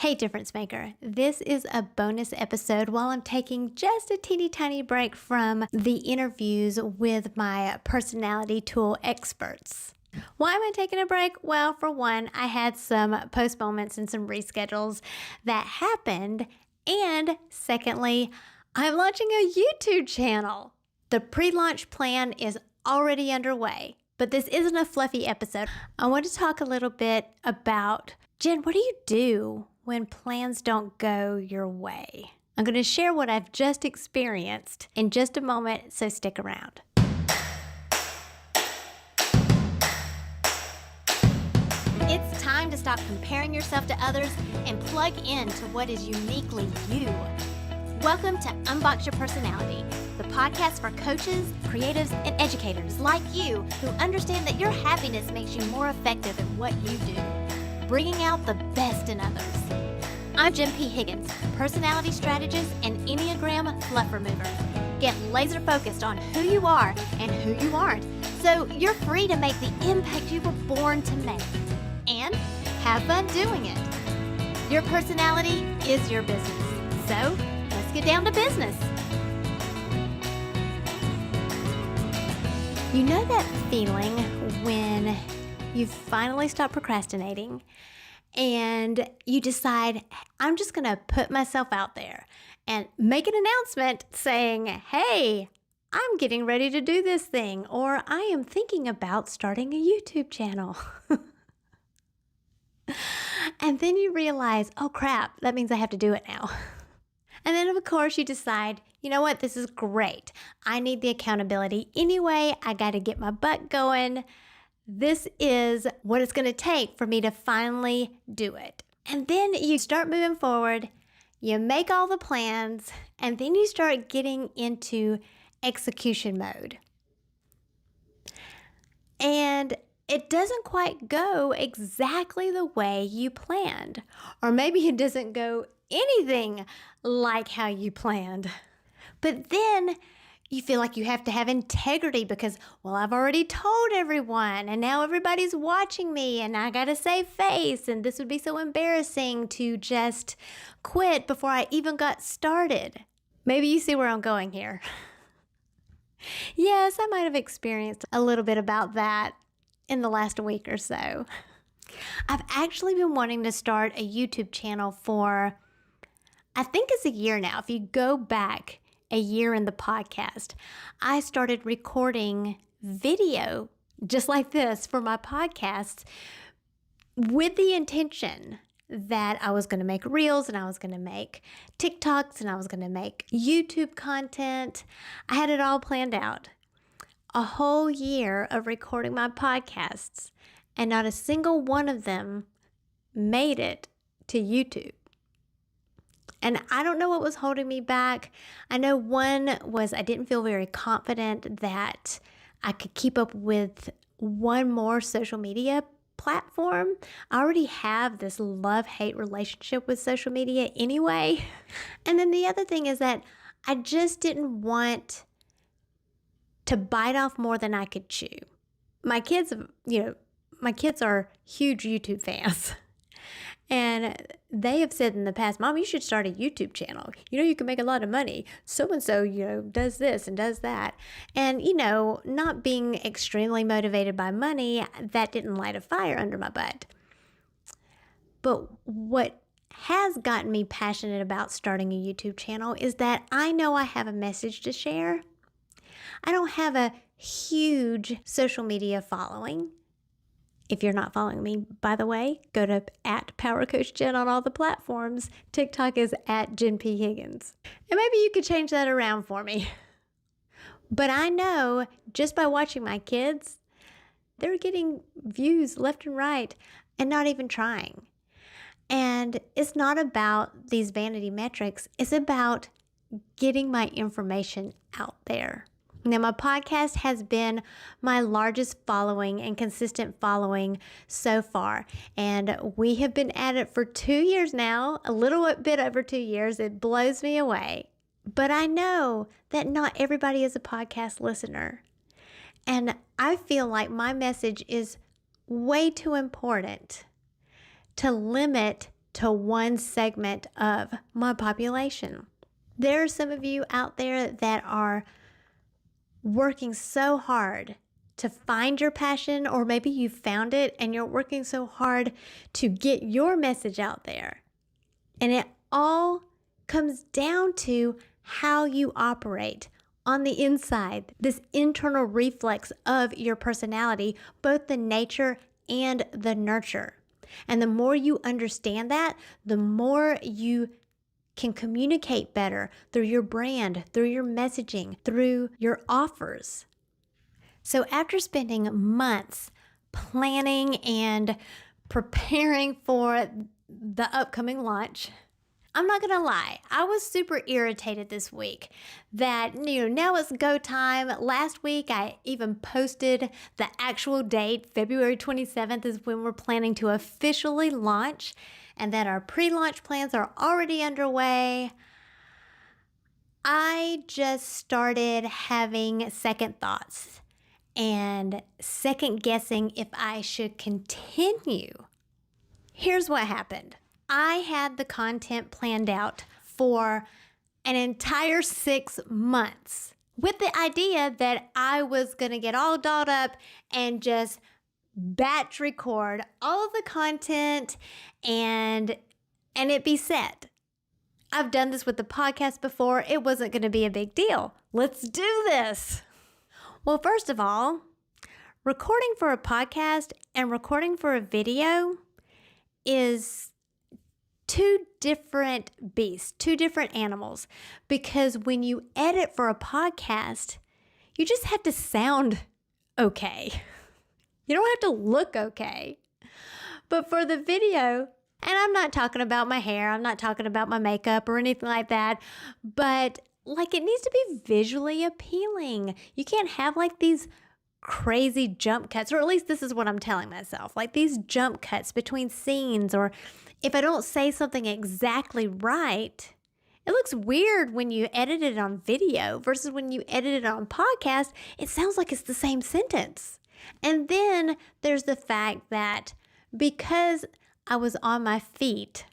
Hey, Difference Maker. This is a bonus episode while I'm taking just a teeny tiny break from the interviews with my personality tool experts. Why am I taking a break? Well, for one, I had some postponements and some reschedules that happened. And secondly, I'm launching a YouTube channel. The pre-launch plan is already underway, but this isn't a fluffy episode. I want to talk a little bit about, Jen, what do you do when plans don't go your way? I'm going to share what I've just experienced in just a moment, so stick around. It's time to stop comparing yourself to others and plug into what is uniquely you. Welcome to Unbox Your Personality, the podcast for coaches, creatives, and educators like you who understand that your happiness makes you more effective at what you do, bringing out the best in others. I'm Jen P. Higgins, personality strategist and Enneagram fluff remover. Get laser focused on who you are and who you aren't, so you're free to make the impact you were born to make. And have fun doing it. Your personality is your business, so let's get down to business. You know that feeling when you finally stop procrastinating and you decide, I'm just going to put myself out there and make an announcement saying, hey, I'm getting ready to do this thing, or I am thinking about starting a YouTube channel. And then you realize, oh crap, that means I have to do it now. And then of course you decide, you know what, this is great. I need the accountability anyway. I got to get my butt going. This is what it's going to take for me to finally do it. And then you start moving forward, you make all the plans, and then you start getting into execution mode. And it doesn't quite go exactly the way you planned. Or maybe it doesn't go anything like how you planned. But then you feel like you have to have integrity because, well, I've already told everyone and now everybody's watching me and I got to save face and this would be so embarrassing to just quit before I even got started. Maybe you see where I'm going here. Yes, I might have experienced a little bit about that in the last week or so. I've actually been wanting to start a YouTube channel for, I think it's a year now. If you go back a year in the podcast, I started recording video just like this for my podcasts with the intention that I was going to make reels and I was going to make TikToks and I was going to make YouTube content. I had it all planned out. A whole year of recording my podcasts, and not a single one of them made it to YouTube. And I don't know what was holding me back. I know one was I didn't feel very confident that I could keep up with one more social media platform. I already have this love-hate relationship with social media anyway. And then the other thing is that I just didn't want to bite off more than I could chew. My kids are huge YouTube fans. And they have said in the past, Mom, you should start a YouTube channel. You can make a lot of money. So-and-so, does this and does that. And, not being extremely motivated by money, that didn't light a fire under my butt. But what has gotten me passionate about starting a YouTube channel is that I know I have a message to share. I don't have a huge social media following. If you're not following me, by the way, go to @PowerCoachJen on all the platforms. TikTok is @Jen P. Higgins. And maybe you could change that around for me. But I know just by watching my kids, they're getting views left and right and not even trying. And it's not about these vanity metrics. It's about getting my information out there. Now, my podcast has been my largest following and consistent following so far. And we have been at it for 2 years now, a little bit over 2 years. It blows me away. But I know that not everybody is a podcast listener. And I feel like my message is way too important to limit to one segment of my population. There are some of you out there that are working so hard to find your passion, or maybe you found it and you're working so hard to get your message out there. And it all comes down to how you operate on the inside, this internal reflex of your personality, both the nature and the nurture. And the more you understand that, the more you can communicate better through your brand, through your messaging, through your offers. So after spending months planning and preparing for the upcoming launch, I'm not going to lie, I was super irritated this week that, now it's go time. Last week, I even posted the actual date. February 27th is when we're planning to officially launch, and that our pre-launch plans are already underway. I just started having second thoughts and second guessing if I should continue. Here's what happened. I had the content planned out for an entire 6 months with the idea that I was going to get all dolled up and just batch record all of the content and it be set. I've done this with the podcast before. It wasn't going to be a big deal. Let's do this. Well, first of all, recording for a podcast and recording for a video is two different beasts, two different animals, because when you edit for a podcast, you just have to sound okay. You don't have to look okay. But for the video, and I'm not talking about my hair, I'm not talking about my makeup or anything like that, but it needs to be visually appealing. You can't have these crazy jump cuts, or at least this is what I'm telling myself, these jump cuts between scenes, or if I don't say something exactly right, it looks weird when you edit it on video versus when you edit it on podcast. It sounds like it's the same sentence. And then there's the fact that because I was on my feet,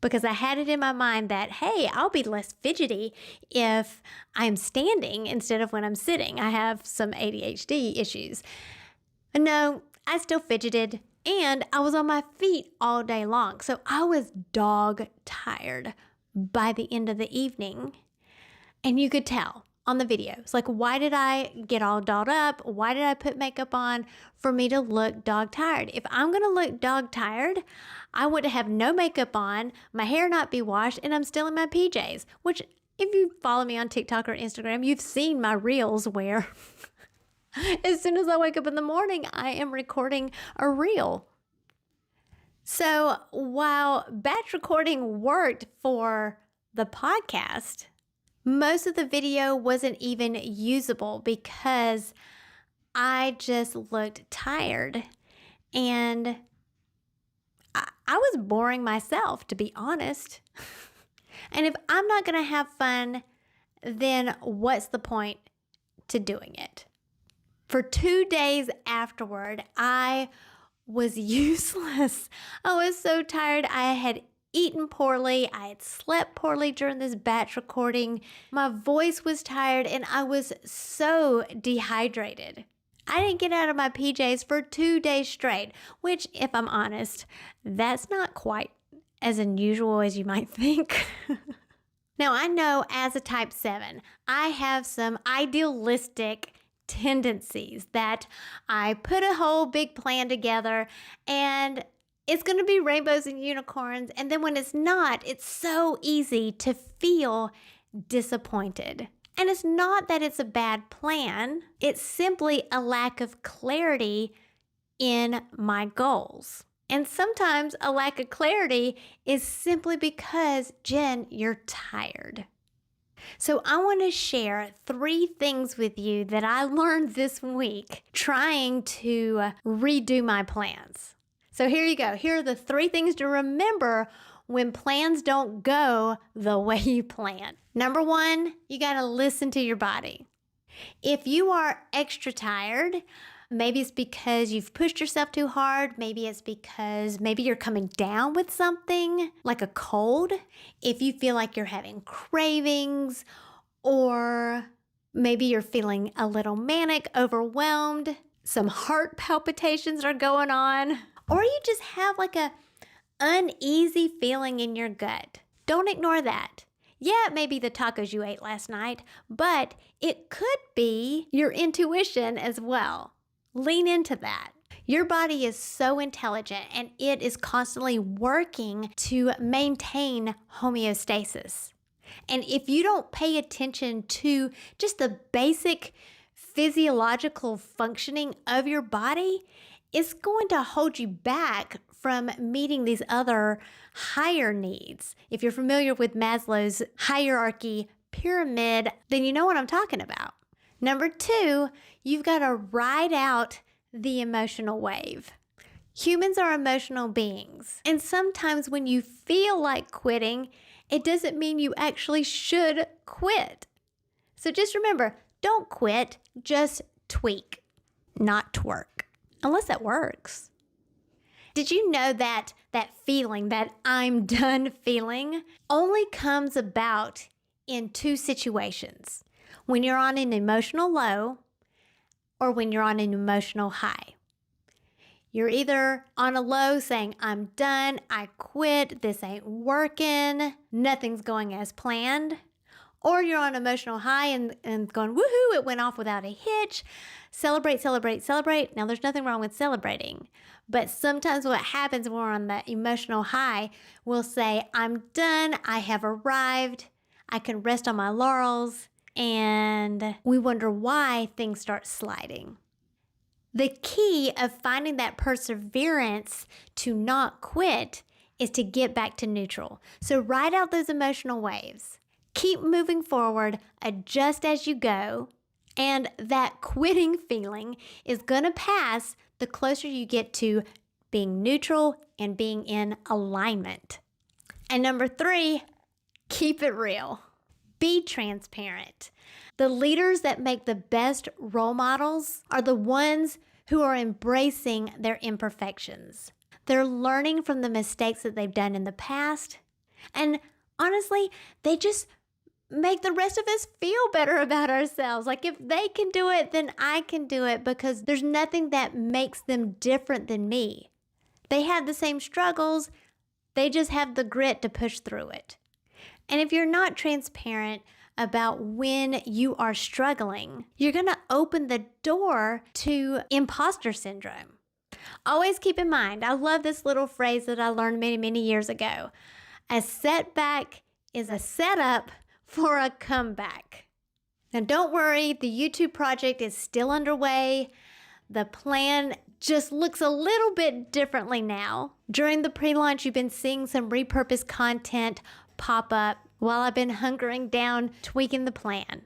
because I had it in my mind that, hey, I'll be less fidgety if I'm standing instead of when I'm sitting. I have some ADHD issues. No, I still fidgeted, and I was on my feet all day long. So I was dog tired by the end of the evening. And you could tell on the videos, why did I get all dolled up? Why did I put makeup on? For me to look dog tired. If I'm going to look dog tired, I want to have no makeup on, my hair not be washed, and I'm still in my PJs, which if you follow me on TikTok or Instagram, you've seen my reels where as soon as I wake up in the morning, I am recording a reel. So while batch recording worked for the podcast, most of the video wasn't even usable because I just looked tired, and I was boring myself, to be honest. And if I'm not going to have fun, then what's the point to doing it? For 2 days afterward, I was useless. I was so tired. I had eaten poorly. I had slept poorly during this batch recording. My voice was tired, and I was so dehydrated. I didn't get out of my PJs for 2 days straight, which, if I'm honest, that's not quite as unusual as you might think. Now, I know as a type 7, I have some idealistic tendencies that I put a whole big plan together and it's going to be rainbows and unicorns. And then when it's not, it's so easy to feel disappointed. And it's not that it's a bad plan. It's simply a lack of clarity in my goals. And sometimes a lack of clarity is simply because, Jen, you're tired. So I want to share 3 things with you that I learned this week trying to redo my plans. So here you go. Here are the 3 things to remember when plans don't go the way you plan. Number 1, you got to listen to your body. If you are extra tired, Maybe it's because you've pushed yourself too hard. Maybe it's because maybe you're coming down with something like a cold. If you feel like you're having cravings, or maybe you're feeling a little manic, overwhelmed, some heart palpitations are going on, or you just have like a uneasy feeling in your gut. Don't ignore that. Yeah, it may be the tacos you ate last night, but it could be your intuition as well. Lean into that. Your body is so intelligent and it is constantly working to maintain homeostasis. And if you don't pay attention to just the basic physiological functioning of your body, it's going to hold you back from meeting these other higher needs. If you're familiar with Maslow's hierarchy pyramid, then you know what I'm talking about. Number 2, you've got to ride out the emotional wave. Humans are emotional beings. And sometimes when you feel like quitting, it doesn't mean you actually should quit. So just remember, don't quit, just tweak, not twerk. Unless that works. Did you know that feeling, that I'm done feeling, only comes about in 2 situations? When you're on an emotional low or when you're on an emotional high. You're either on a low saying, I'm done, I quit, this ain't working, nothing's going as planned. Or you're on emotional high and going, woohoo, it went off without a hitch. Celebrate, celebrate, celebrate. Now, there's nothing wrong with celebrating. But sometimes what happens when we're on the emotional high, we'll say, I'm done, I have arrived, I can rest on my laurels, and we wonder why things start sliding. The key of finding that perseverance to not quit is to get back to neutral. So ride out those emotional waves. Keep moving forward, adjust as you go, and that quitting feeling is going to pass the closer you get to being neutral and being in alignment. And number 3, keep it real. Be transparent. The leaders that make the best role models are the ones who are embracing their imperfections. They're learning from the mistakes that they've done in the past. And honestly, they just make the rest of us feel better about ourselves. Like if they can do it, then I can do it, because there's nothing that makes them different than me. They have the same struggles. They just have the grit to push through it. And if you're not transparent about when you are struggling, you're going to open the door to imposter syndrome. Always keep in mind, I love this little phrase that I learned many, many years ago. A setback is a setup for a comeback. Now don't worry, the YouTube project is still underway. The plan just looks a little bit differently now. During the pre-launch, you've been seeing some repurposed content pop up while I've been hunkering down, tweaking the plan.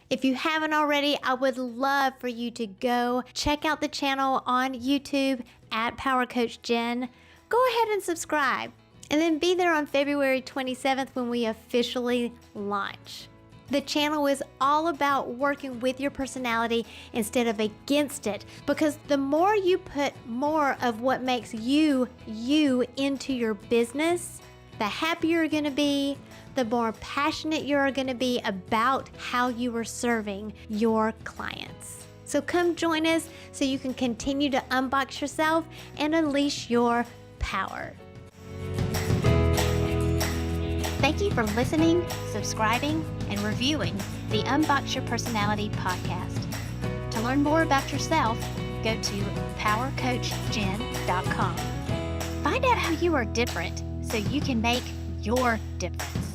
If you haven't already, I would love for you to go check out the channel on YouTube at Power Coach Jen. Go ahead and subscribe, and then be there on February 27th when we officially launch. The channel is all about working with your personality instead of against it, because the more you put more of what makes you, you into your business, the happier you're going to be, the more passionate you're going to be about how you are serving your clients. So come join us so you can continue to unbox yourself and unleash your power. Thank you for listening, subscribing, and reviewing the Unbox Your Personality podcast. To learn more about yourself, go to powercoachjen.com. Find out how you are different so you can make your difference.